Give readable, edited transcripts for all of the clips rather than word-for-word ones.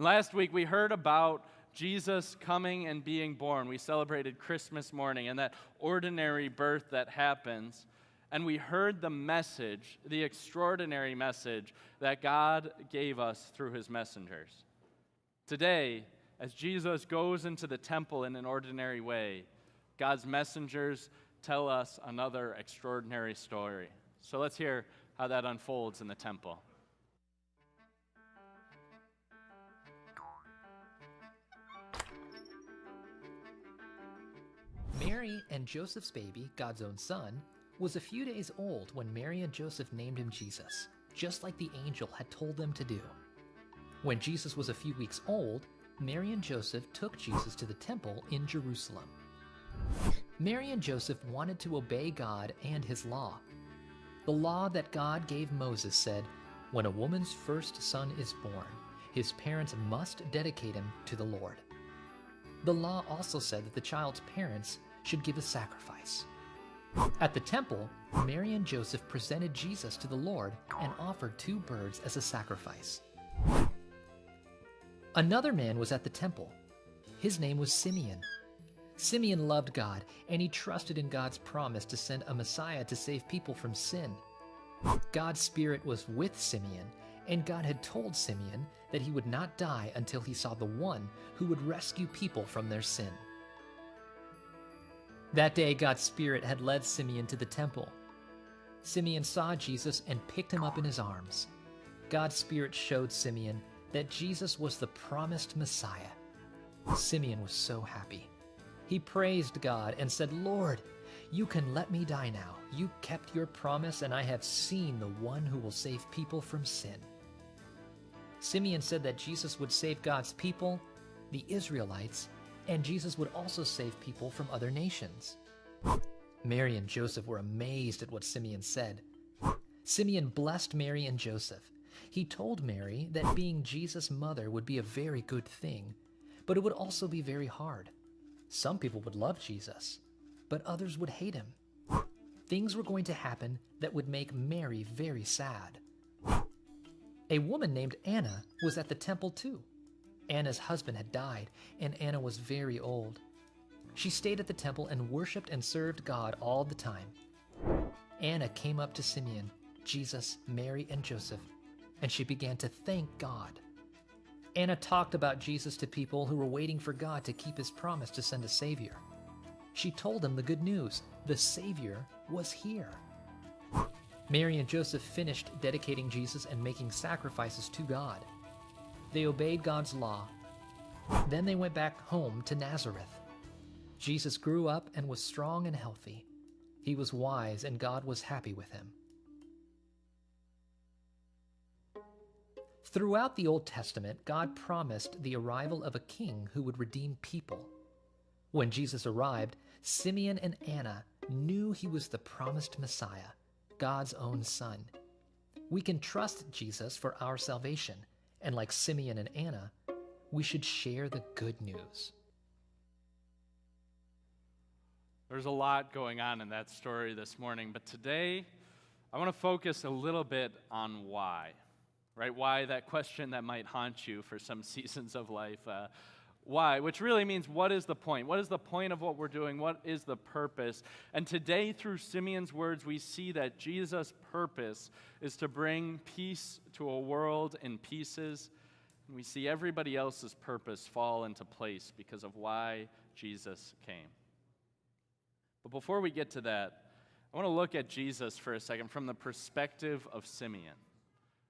Last week we heard about Jesus coming and being born. We celebrated Christmas morning and that ordinary birth that happens. And we heard the message, the extraordinary message that God gave us through his messengers. Today, as Jesus goes into the temple in an ordinary way, God's messengers tell us another extraordinary story. So let's hear how that unfolds in the temple. Mary and Joseph's baby, God's own son, was a few days old when Mary and Joseph named him Jesus, just like the angel had told them to do. When Jesus was a few weeks old, Mary and Joseph took Jesus to the temple in Jerusalem. Mary and Joseph wanted to obey God and his law. The law that God gave Moses said, when a woman's first son is born, his parents must dedicate him to the Lord. The law also said that the child's parents should give a sacrifice. At the temple, Mary and Joseph presented Jesus to the Lord and offered 2 birds as a sacrifice. Another man was at the temple. His name was Simeon. Simeon loved God, and he trusted in God's promise to send a Messiah to save people from sin. God's Spirit was with Simeon, and God had told Simeon that he would not die until he saw the one who would rescue people from their sin. That day, God's Spirit had led Simeon to the temple. Simeon saw Jesus and picked him up in his arms. God's Spirit showed Simeon that Jesus was the promised Messiah. Simeon was so happy. He praised God and said, "Lord, you can let me die now. You kept your promise, and I have seen the one who will save people from sin." Simeon said that Jesus would save God's people, the Israelites, and Jesus would also save people from other nations. Mary and Joseph were amazed at what Simeon said. Simeon blessed Mary and Joseph. He told Mary that being Jesus' mother would be a very good thing, but it would also be very hard. Some people would love Jesus, but others would hate him. Things were going to happen that would make Mary very sad. A woman named Anna was at the temple too. Anna's husband had died, and Anna was very old. She stayed at the temple and worshiped and served God all the time. Anna came up to Simeon, Jesus, Mary, and Joseph, and she began to thank God. Anna talked about Jesus to people who were waiting for God to keep his promise to send a Savior. She told them the good news. The Savior was here. Mary and Joseph finished dedicating Jesus and making sacrifices to God. They obeyed God's law. Then they went back home to Nazareth. Jesus grew up and was strong and healthy. He was wise, and God was happy with him. Throughout the Old Testament, God promised the arrival of a king who would redeem people. When Jesus arrived, Simeon and Anna knew he was the promised Messiah, God's own son. We can trust Jesus for our salvation, and like Simeon and Anna, we should share the good news. There's a lot going on in that story this morning, but today I want to focus a little bit on why, right? Why, that question that might haunt you for some seasons of life. Why, which really means what is the point? What is the point of what we're doing? What is the purpose? And today, through Simeon's words, we see that Jesus' purpose is to bring peace to a world in pieces. And we see everybody else's purpose fall into place because of why Jesus came. But before we get to that, I want to look at Jesus for a second from the perspective of Simeon.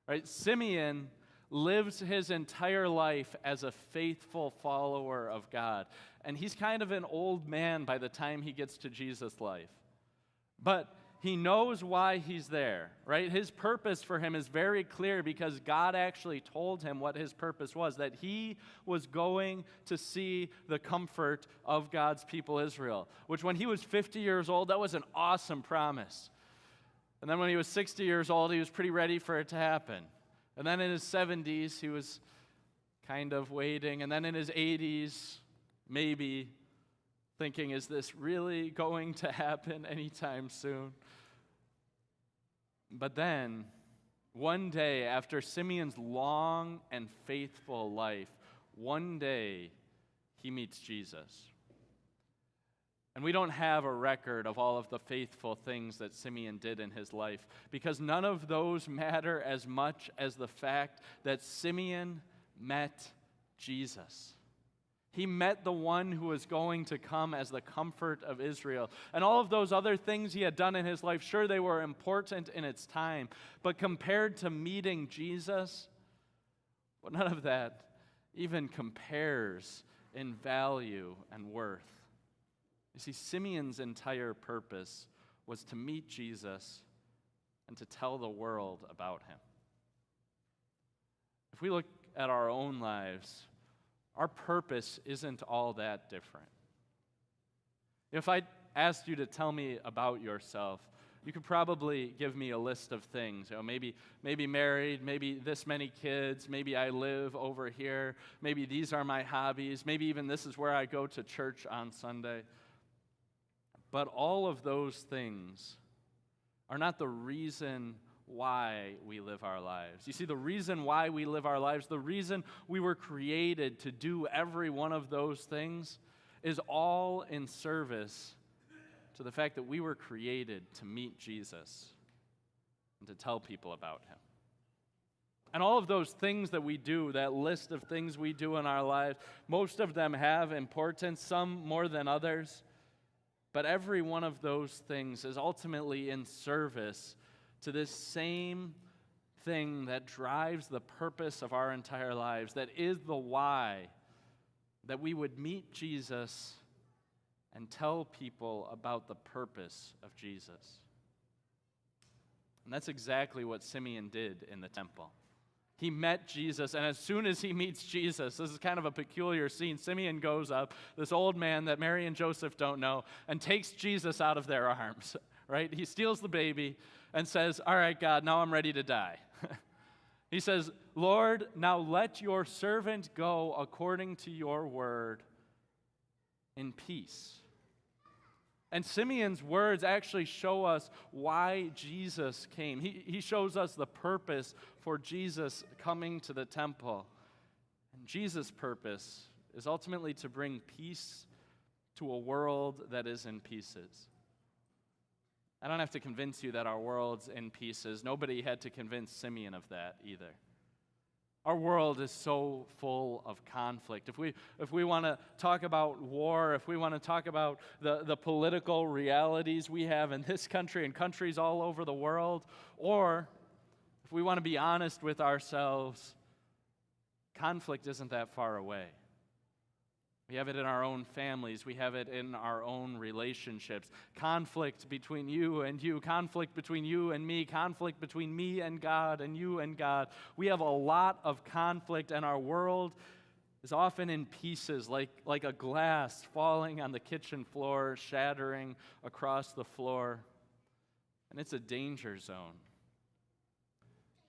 Right? Simeon lives his entire life as a faithful follower of God. And he's kind of an old man by the time he gets to Jesus' life. But he knows why he's there, right? His purpose for him is very clear because God actually told him what his purpose was, that he was going to see the comfort of God's people Israel, which when he was 50 years old, that was an awesome promise. And then when he was 60 years old, he was pretty ready for it to happen. And then in his 70s, he was kind of waiting. And then in his 80s, maybe thinking, is this really going to happen anytime soon? But then, one day, after Simeon's long and faithful life, one day he meets Jesus. And we don't have a record of all of the faithful things that Simeon did in his life, because none of those matter as much as the fact that Simeon met Jesus. He met the one who was going to come as the comfort of Israel. And all of those other things he had done in his life, sure, they were important in its time, but compared to meeting Jesus, well, none of that even compares in value and worth. You see, Simeon's entire purpose was to meet Jesus and to tell the world about him. If we look at our own lives, our purpose isn't all that different. If I asked you to tell me about yourself, you could probably give me a list of things. You know, maybe married, maybe this many kids, maybe I live over here, maybe these are my hobbies, maybe even this is where I go to church on Sunday. But all of those things are not the reason why we live our lives. You see, the reason why we live our lives, the reason we were created to do every one of those things, is all in service to the fact that we were created to meet Jesus and to tell people about him. And all of those things that we do, that list of things we do in our lives, most of them have importance, some more than others. But every one of those things is ultimately in service to this same thing that drives the purpose of our entire lives, that is the why, that we would meet Jesus and tell people about the purpose of Jesus. And that's exactly what Simeon did in the temple. He met Jesus, and as soon as he meets Jesus, this is kind of a peculiar scene, Simeon goes up, this old man that Mary and Joseph don't know, and takes Jesus out of their arms, right? He steals the baby and says, "All right, God, now I'm ready to die." He says, "Lord, now let your servant go according to your word in peace." And Simeon's words actually show us why Jesus came. He shows us the purpose for Jesus coming to the temple. And Jesus' purpose is ultimately to bring peace to a world that is in pieces. I don't have to convince you that our world's in pieces. Nobody had to convince Simeon of that either. Our world is so full of conflict. If we want to talk about war, if we want to talk about the political realities we have in this country and countries all over the world, or if we want to be honest with ourselves, conflict isn't that far away. We have it in our own families. We have it in our own relationships. Conflict between you and you. Conflict between you and me. Conflict between me and God and you and God. We have a lot of conflict, and our world is often in pieces, like a glass falling on the kitchen floor, shattering across the floor. And it's a danger zone.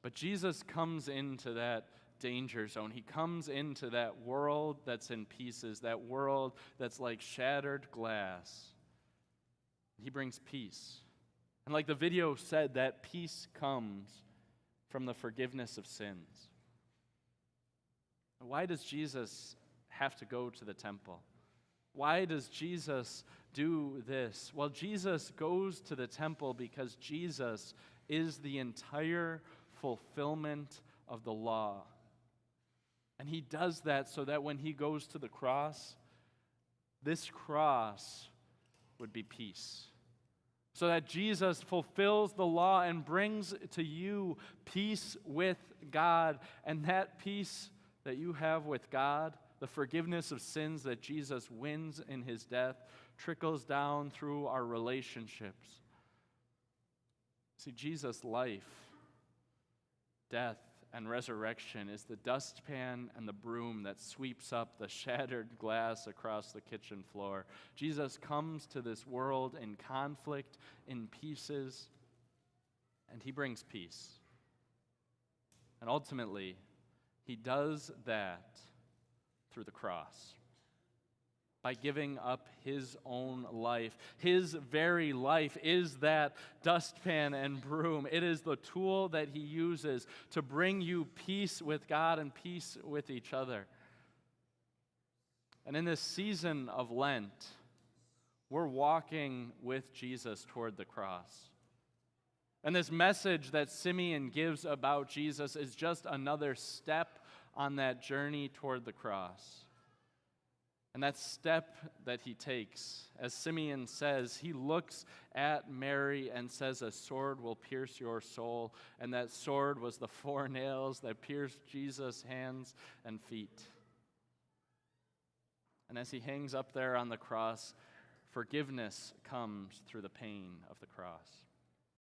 But Jesus comes into that danger zone. He comes into that world that's in pieces, that world that's like shattered glass. He brings peace. And like the video said, that peace comes from the forgiveness of sins. Why does Jesus have to go to the temple? Why does Jesus do this? Well, Jesus goes to the temple because Jesus is the entire fulfillment of the law. And he does that so that when he goes to the cross, this cross would be peace. So that Jesus fulfills the law and brings to you peace with God. And that peace that you have with God, the forgiveness of sins that Jesus wins in his death, trickles down through our relationships. See, Jesus' life, death, and resurrection is the dustpan and the broom that sweeps up the shattered glass across the kitchen floor. Jesus comes to this world in conflict, in pieces, and he brings peace. And ultimately, he does that through the cross. By giving up his own life. His very life is that dustpan and broom. It is the tool that he uses to bring you peace with God and peace with each other. And in this season of Lent, we're walking with Jesus toward the cross. And this message that Simeon gives about Jesus is just another step on that journey toward the cross. And that step that he takes, as Simeon says, he looks at Mary and says, "A sword will pierce your soul." And that sword was the 4 nails that pierced Jesus' hands and feet. And as he hangs up there on the cross, forgiveness comes through the pain of the cross.